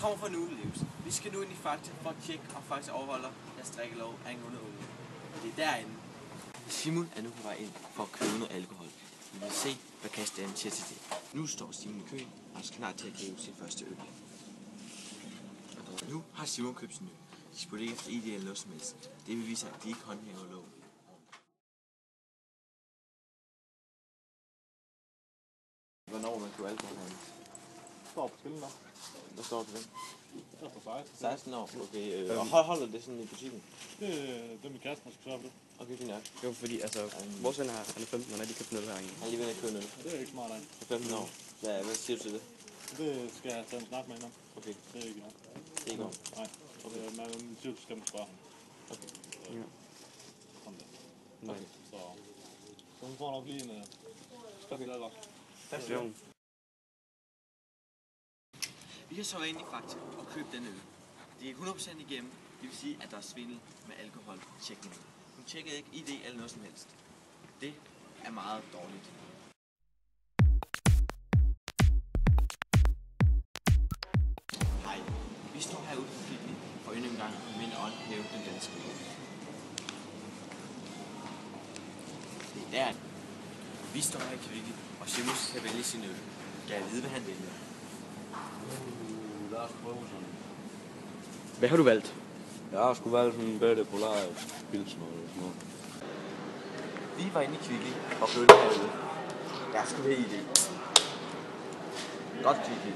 kommer fra Nudelivs. Vi skal nu ind i Fakta for at tjekke, om Fakta overholder deres drikkelov angående unge. Det er derinde. Simon er nu på vej ind for at købe noget alkohol. Vi vil se, hvad Christian siger til det. Nu står Simon i køen og er klar til at købe sin første øl. Nu har Simon købt sin øl. De spurgte ikke efter ID eller noget som helst. Det vil vise, at de ikke håndhæver loven. Hvornår man køber alkohol herinde? Det står på skillen der. Hvad står til den? Der står 16. 16 år, okay. Og holder det sådan i butikken? Det er min kæreste, der skal sørge for det. Okay, fint nok. Jo, fordi altså, vores ven her, han er 15, og han har lige købt noget herinde. Han er lige ved at købe noget. Og det er ikke smart af. For 15 år. Hvad siger du til det? Det skal jeg tage en snak med hende om. Okay. Det er ikke nok. Det er ikke godt. Nej. Okay. Men siger, du skal man spørge ham. Okay. Ja. Kom der. Okay. Så hun får nok lige en... Okay. Det er godt. Tak skal du have. Vi kan så være inde i Fakta og købe den øl. Det er 100% igennem. Det vil sige, at der er svindel med alkoholtjekning. Hun tjekkede ikke ID eller noget som helst. Det er meget dårligt. Hej. Vi står herude på Kvickly for endnu en gang med en håndhæve den danske lov. Det er der. Vi står her i Kvickly, og Simon skal vælge sin øl. Kan jeg vide, hvad han vælger? Lars Poulsen. Hvad har du valgt? Jeg har sgu valgt sådan en bedre Polaris pilsner eller sådan noget. Vi var inde i Kvickly og købte den her øl. Jeg skulle have ID. Godt Kvickly.